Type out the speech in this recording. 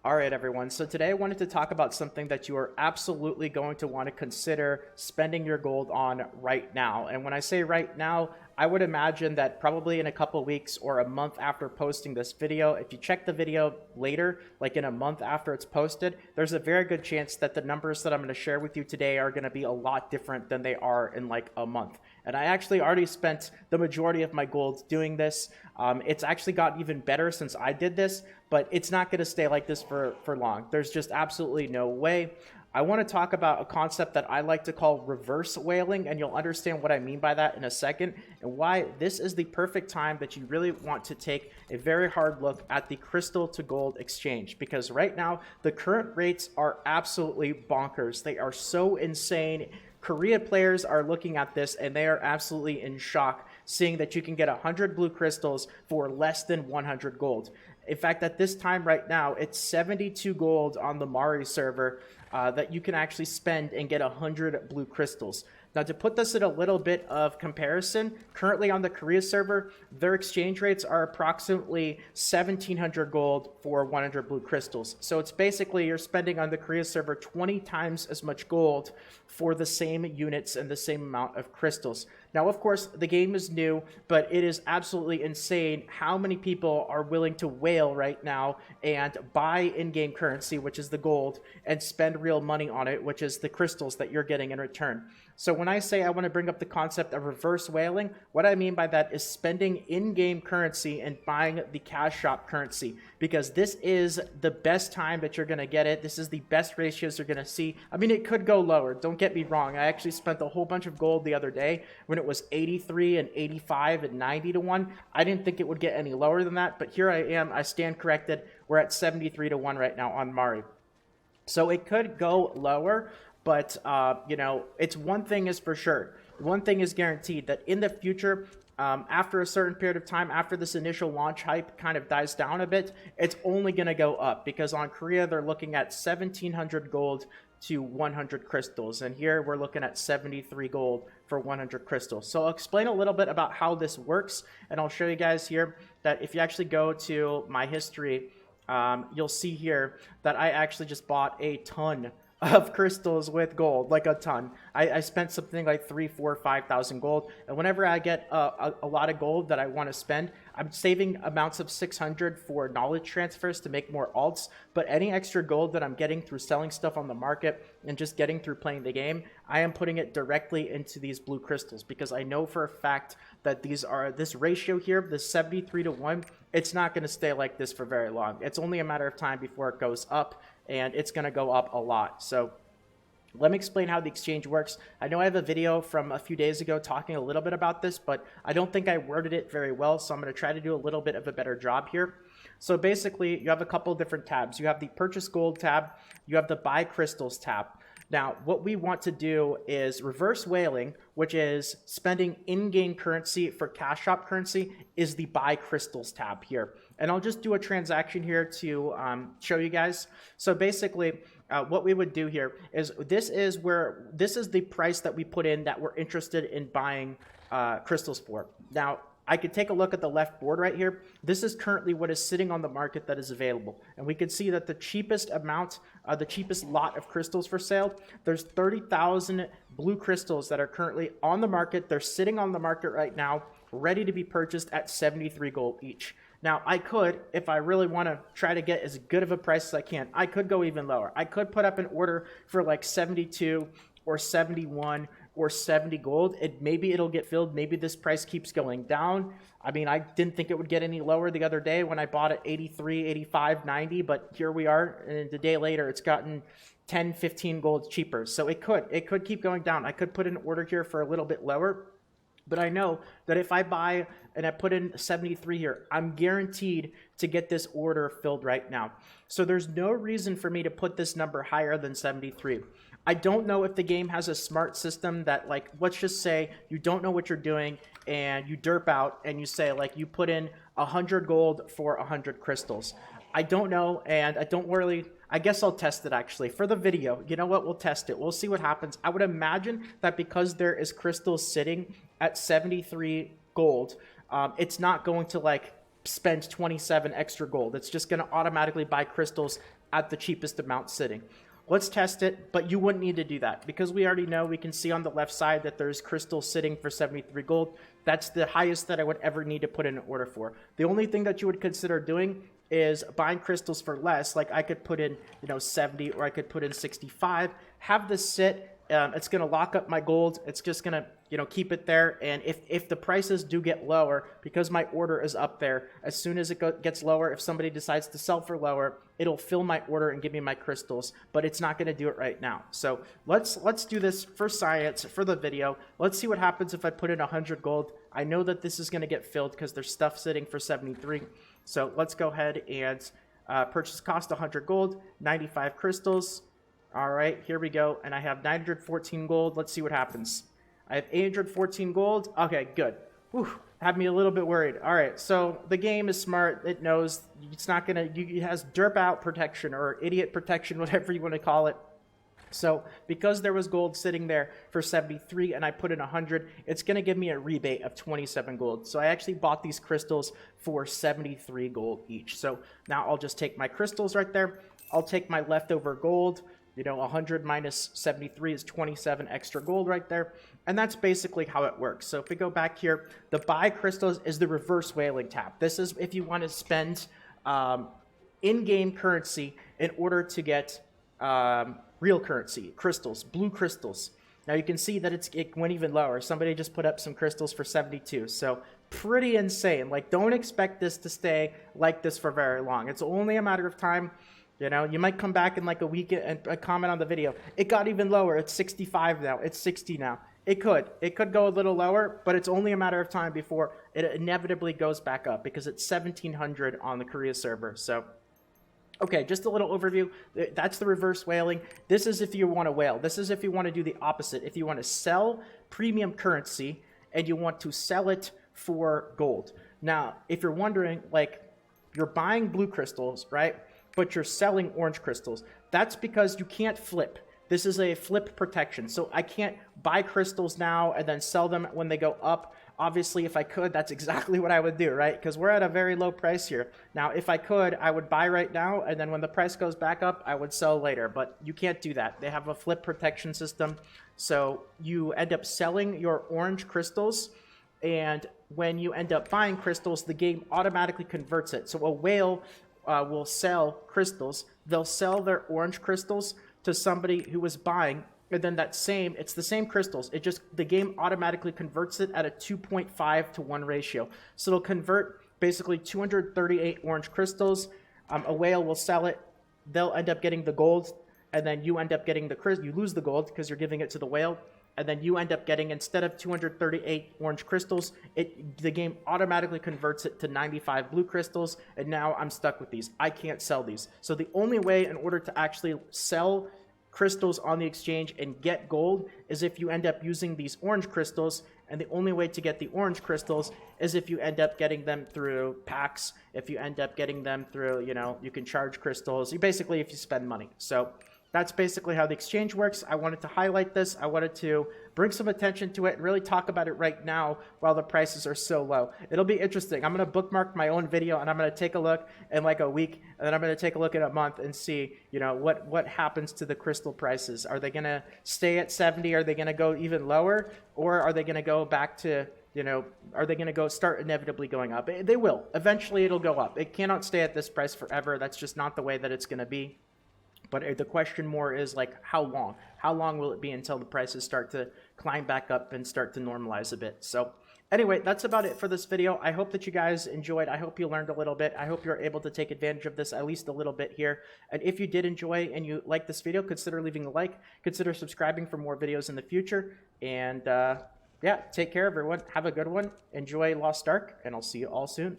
All right, everyone. So today I wanted to talk about something that you are absolutely going to want to consider spending your gold on right now. And when I say right now, I would imagine that probably in a couple weeks or a month after posting this video, if you check the video later, like in a month after it's posted, there's a very good chance that the numbers that I'm going to share with you today are going to be a lot different than they are in like a month. And I actually already spent the majority of my gold doing this. It's actually gotten even better since I did this, but it's not going to stay like this for long. There's just absolutely no way. I want to talk about a concept that I like to call reverse whaling, and you'll understand what I mean by that in a second, and why this is the perfect time that you really want to take a very hard look at the crystal to gold exchange, because right now the current rates are absolutely bonkers. They are so insane. Korea players are looking at this and they are absolutely in shock, seeing that you can get 100 blue crystals for less than 100 gold. In fact, at this time right now, it's 72 gold on the Mari server that you can actually spend and get 100 blue crystals. Now, to put this in a little bit of comparison, currently on the Korea server, their exchange rates are approximately 1,700 gold for 100 blue crystals. So it's basically you're spending on the Korea server 20 times as much gold for the same units and the same amount of crystals. Now, of course, the game is new, but it is absolutely insane how many people are willing to whale right now and buy in-game currency, which is the gold, and spend real money on it, which is the crystals that you're getting in return. So when I say I want to bring up the concept of reverse whaling, what I mean by that is spending in-game currency and buying the cash shop currency, because this is the best time that you're going to get it. This is the best ratios you're going to see. I mean, it could go lower. Don't get me wrong. I actually spent a whole bunch of gold the other day when it was 83 and 85 and 90 to 1. I didn't think it would get any lower than that, but here I am. I stand corrected. We're at 73 to 1 right now on Mari. So it could go lower, but, you know, it's one thing is for sure. One thing is guaranteed, that in the future, after a certain period of time, after this initial launch hype kind of dies down a bit, it's only going to go up, because on Korea, they're looking at 1,700 gold to 100 crystals. And here we're looking at 73 gold for 100 crystals. So I'll explain a little bit about how this works. And I'll show you guys here that if you actually go to my history, you'll see here that I actually just bought a ton of crystals with gold, like a ton. I spent something like 3, 4, 5,000 gold, and whenever I get a lot of gold that I want to spend, I'm saving amounts of 600 for knowledge transfers to make more alts, but any extra gold that I'm getting through selling stuff on the market and just getting through playing the game, I am putting it directly into these blue crystals, because I know for a fact that this ratio here, this 73 to 1, it's not going to stay like this for very long. It's only a matter of time before it goes up, and it's going to go up a lot. So let me explain how the exchange works. I know I have a video from a few days ago talking a little bit about this, but I don't think I worded it very well, so I'm going to try to do a little bit of a better job here. So basically, you have a couple different tabs. You have the Purchase Gold tab. You have the Buy Crystals tab. Now, what we want to do is reverse whaling, which is spending in-game currency for cash shop currency, is the Buy Crystals tab here. And I'll just do a transaction here to show you guys. So basically, what we would do here is this is the price that we put in that we're interested in buying crystals for. Now, I could take a look at the left board right here. This is currently what is sitting on the market that is available. And we can see that the cheapest amount, the cheapest lot of crystals for sale, there's 30,000 blue crystals that are currently on the market. They're sitting on the market right now, ready to be purchased at 73 gold each. Now, I could, if I really want to try to get as good of a price as I can, I could go even lower. I could put up an order for like 72 or 71 or 70 gold. Maybe it'll get filled. Maybe this price keeps going down. I mean, I didn't think it would get any lower the other day when I bought it 83, 85, 90, but here we are. And the day later, it's gotten 10, 15 gold cheaper. So it could keep going down. I could put an order here for a little bit lower. But I know that if I buy and I put in 73 here, I'm guaranteed to get this order filled right now. So there's no reason for me to put this number higher than 73. I don't know if the game has a smart system that, like, let's just say you don't know what you're doing and you derp out and you say, like, you put in 100 gold for 100 crystals. I don't know, and I don't really... I guess I'll test it actually for the video. You know what? We'll test it. We'll see what happens. I would imagine that because there is crystals sitting at 73 gold, it's not going to like spend 27 extra gold. It's just going to automatically buy crystals at the cheapest amount sitting. Let's test it, but you wouldn't need to do that because we already know, we can see on the left side that there's crystals sitting for 73 gold. That's the highest that I would ever need to put in an order for. The only thing that you would consider doing is buying crystals for less. Like I could put in, 70, or I could put in 65, have this sit. It's going to lock up my gold. It's just going to, keep it there. And if the prices do get lower, because my order is up there, as soon as it gets lower, if somebody decides to sell for lower, it'll fill my order and give me my crystals, but it's not going to do it right now. So let's do this for science, for the video. Let's see what happens if I put in 100 gold. I know that this is going to get filled because there's stuff sitting for 73. So let's go ahead and purchase cost 100 gold, 95 crystals. All right, here we go. And I have 914 gold. Let's see what happens. I have 814 gold. Okay, good. Whew, had me a little bit worried. All right, so the game is smart. It knows it's not going to, it has derp out protection or idiot protection, whatever you want to call it. So because there was gold sitting there for 73 and I put in 100, it's going to give me a rebate of 27 gold. So I actually bought these crystals for 73 gold each. So now I'll just take my crystals right there. I'll take my leftover gold. 100 minus 73 is 27 extra gold right there. And that's basically how it works. So if we go back here, the buy crystals is the reverse whaling tab. This is if you want to spend in-game currency in order to get real currency, crystals, blue crystals. Now you can see that it went even lower. Somebody just put up some crystals for 72. So pretty insane. Like, don't expect this to stay like this for very long. It's only a matter of time. You might come back in like a week and comment on the video. It got even lower. It's 65 now. It's 60 now. It could go a little lower, but it's only a matter of time before it inevitably goes back up because it's 1700 on the Korea server. So, okay, just a little overview. That's the reverse whaling. This is if you want to whale. This is if you want to do the opposite. If you want to sell premium currency and you want to sell it for gold. Now, if you're wondering, like, you're buying blue crystals, right? But you're selling orange crystals. That's because you can't flip. This is a flip protection. So I can't buy crystals now and then sell them when they go up. Obviously, if I could, that's exactly what I would do, right? Because we're at a very low price here. Now, if I could, I would buy right now, and then when the price goes back up, I would sell later. But you can't do that. They have a flip protection system. So you end up selling your orange crystals, and when you end up buying crystals, the game automatically converts it. So a whale will sell crystals. They'll sell their orange crystals to somebody who is buying, and then it's the same crystals. The game automatically converts it at a 2.5 to 1 ratio. So it'll convert basically 238 orange crystals. A whale will sell it. They'll end up getting the gold, and then you end up getting you lose the gold because you're giving it to the whale. And then you end up getting, instead of 238 orange crystals, the game automatically converts it to 95 blue crystals, and now I'm stuck with these. I can't sell these. So the only way in order to actually sell crystals on the exchange and get gold is if you end up using these orange crystals, and the only way to get the orange crystals is if you end up getting them through packs, if you end up getting them through, you can charge crystals, basically if you spend money. So that's basically how the exchange works. I wanted to highlight this. I wanted to bring some attention to it and really talk about it right now while the prices are so low. It'll be interesting. I'm going to bookmark my own video and I'm going to take a look in like a week, and then I'm going to take a look in a month and see, what happens to the crystal prices. Are they going to stay at 70? Are they going to go even lower? Or are they going to go back to, are they going to start inevitably going up? They will. Eventually it'll go up. It cannot stay at this price forever. That's just not the way that it's going to be. But the question more is like, how long? How long will it be until the prices start to climb back up and start to normalize a bit? So anyway, that's about it for this video. I hope that you guys enjoyed. I hope you learned a little bit. I hope you're able to take advantage of this at least a little bit here. And if you did enjoy and you like this video, consider leaving a like. Consider subscribing for more videos in the future. And yeah, take care, everyone. Have a good one. Enjoy Lost Ark, and I'll see you all soon.